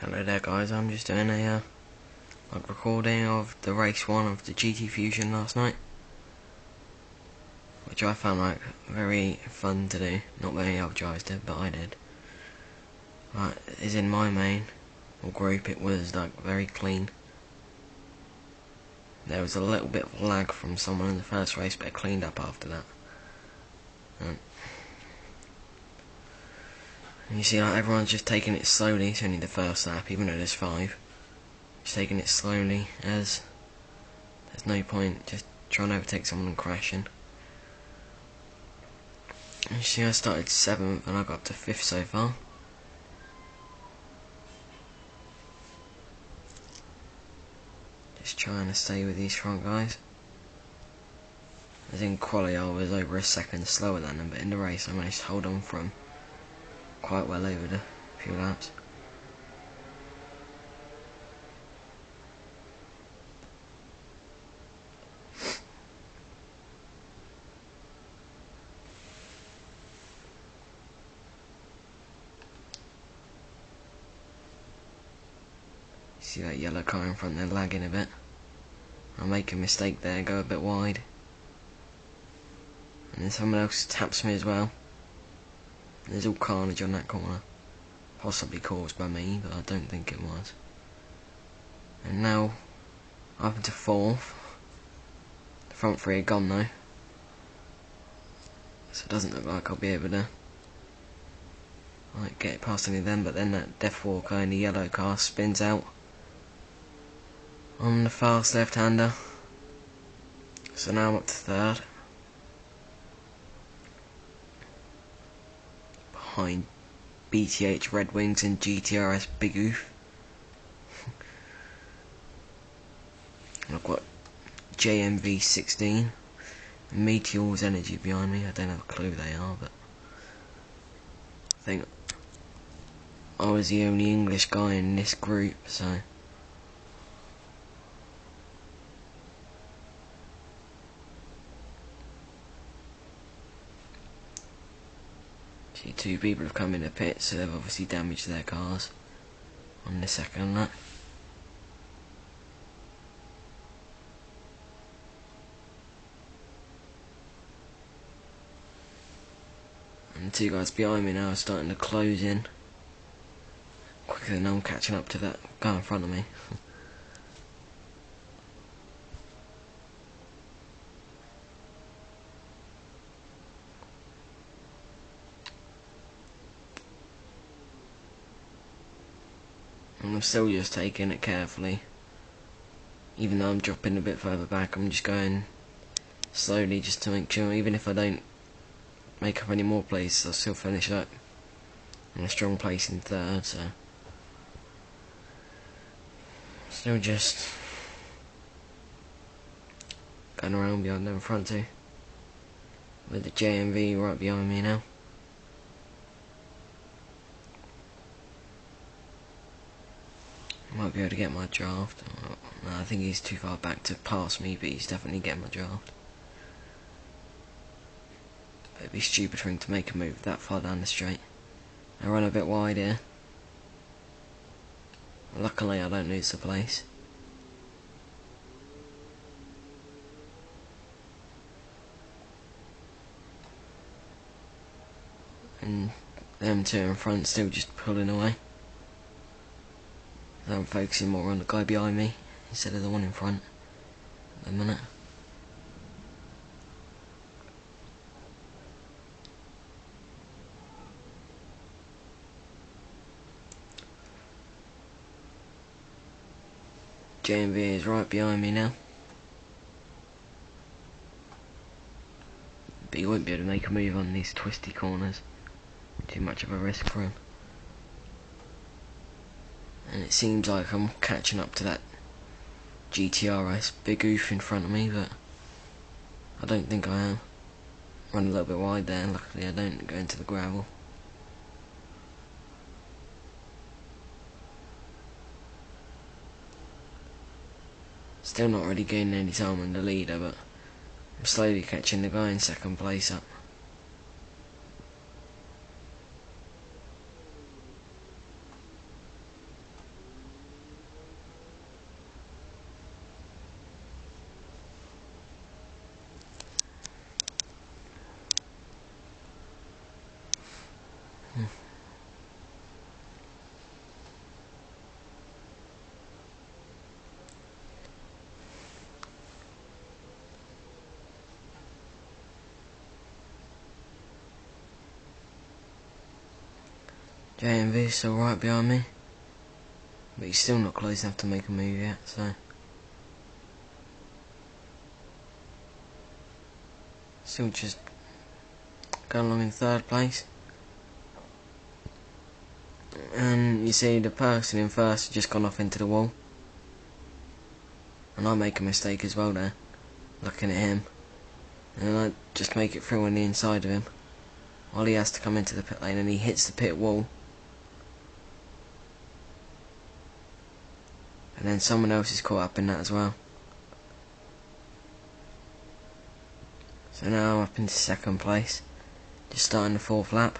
Hello there guys, I'm just doing a recording of the race 1 of the GT Fusion last night, which I found very fun to do. Not many other guys did, but I did. As in my main or group, it was very clean. There was a little bit of lag from someone in the first race, but it cleaned up after that. And you see, everyone's just taking it slowly. It's only the first lap, even though there's 5. Just taking it slowly, as there's no point just trying to overtake someone and crashing. And you see, I started 7th and I got to 5th so far. Just trying to stay with these front guys. As in quali, I was over a second slower than them, but in the race I managed to hold on from quite well over the few laps. See that yellow car in front there lagging a bit. I'll make a mistake there, go a bit wide. And then someone else taps me as well. There's all carnage on that corner. Possibly caused by me, but I don't think it was. And now, up into 4th. The front 3 are gone though. So it doesn't look like I'll be able to get it past any of them, but then that Death Walker in the yellow car spins out on the fast left-hander. So now I'm up to 3rd. Behind BTH Red Wings and GTRS Big Oof. I've got JMV 16 and Meteor's Energy behind me. I don't have a clue who they are, but I think I was the only English guy in this group, so see, 2 people have come in the pit, so they've obviously damaged their cars on the second lap. And the 2 guys behind me now are starting to close in quicker than I'm catching up to that guy in front of me. And I'm still just taking it carefully. Even though I'm dropping a bit further back, I'm just going slowly just to make sure, even if I don't make up any more places, I'll still finish up in a strong place in 3rd, so still just going around behind them in front too, with the JMV right behind me now. Might be able to get my draft. No, I think he's too far back to pass me, but he's definitely getting my draft. But it'd be stupid for him to make a move that far down the straight. I run a bit wide here. Luckily I don't lose the place. And them 2 in front still just pulling away. I'm focusing more on the guy behind me instead of the one in front at the minute. JMV is right behind me now, but he won't be able to make a move on these twisty corners. Too much of a risk for him. And it seems like I'm catching up to that GTRS Big Oof in front of me, but I don't think I am. Run a little bit wide there, and luckily I don't go into the gravel. Still not really gaining any time on the leader, but I'm slowly catching the guy in 2nd place up. JMV is still right behind me, but he's still not close enough to make a move yet, so still just going along in third place. And you see the person in first has just gone off into the wall, and I make a mistake as well there, looking at him, and I just make it through on the inside of him while he has to come into the pit lane, and he hits the pit wall. And then someone else is caught up in that as well. So now I'm up into second place, just starting the fourth lap.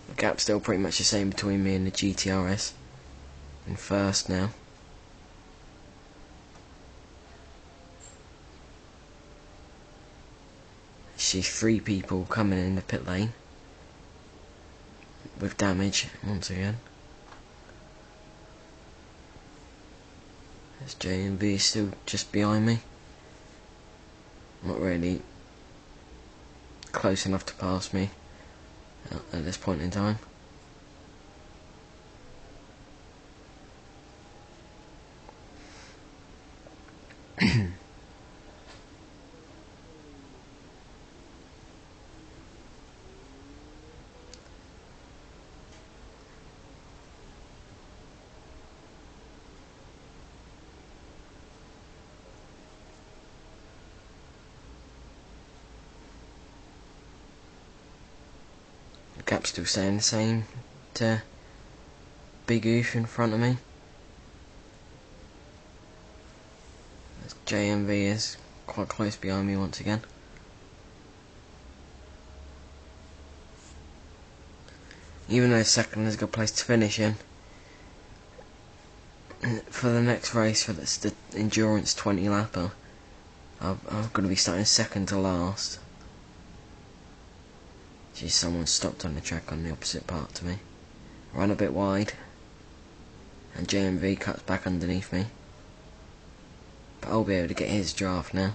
The gap's still pretty much the same between me and the GTRS in first now. I see 3 people coming in the pit lane with damage once again. As J&B is still just behind me. Not really close enough to pass me at this point in time. The gap's still staying the same to Big Oof in front of me. As JMV is quite close behind me once again. Even though second is a good place to finish in, for the next race, for the endurance 20 lapper, I'm going to be starting second to last. See, someone stopped on the track on the opposite part to me. Ran a bit wide, and JMV cuts back underneath me. But I'll be able to get his draft now.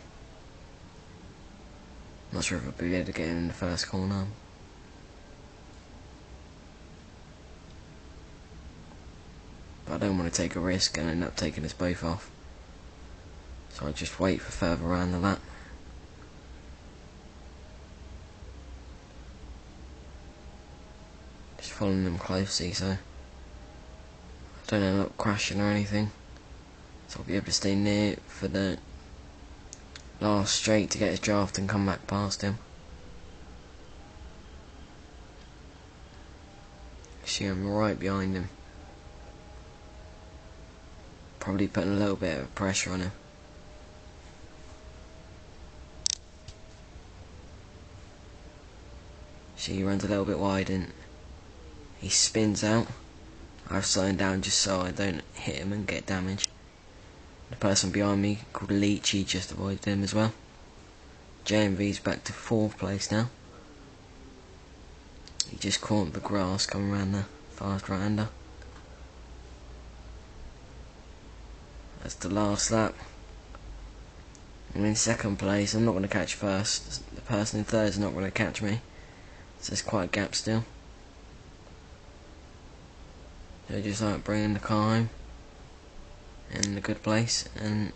Not sure if I'll be able to get him in the first corner. But I don't want to take a risk and end up taking us both off. So I'll just wait for further around the lap. Just following them closely so I don't end up crashing or anything. So I'll be able to stay near for the last straight to get his draft and come back past him. See, I'm right behind him. Probably putting a little bit of pressure on him. See, he runs a little bit wide and he spins out. I've slowed down just so I don't hit him and get damage. The person behind me, called Leechy, just avoided him as well. JMV's back to 4th place now. He just caught the grass coming around the fast right-hander. That's the last lap. I'm in second place. I'm not going to catch first. The person in third is not going to catch me. So there's quite a gap still. So just like bringing the car home in a good place and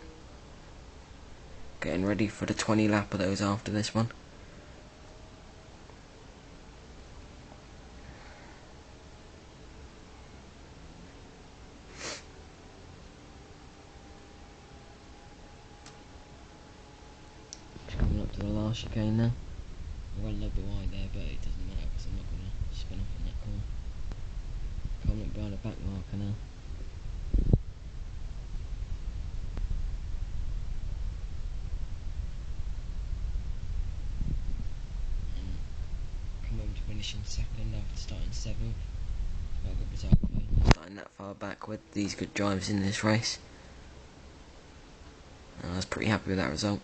getting ready for the 20 lapper that was after this one. Just coming up to the last chicane now. I ran a little bit wide there, but it doesn't matter because I'm not going to spin off in that corner. Coming up behind the back marker now. Finishing second after starting 7th. Not a good result for starting that far back with these good drivers in this race. I was pretty happy with that result.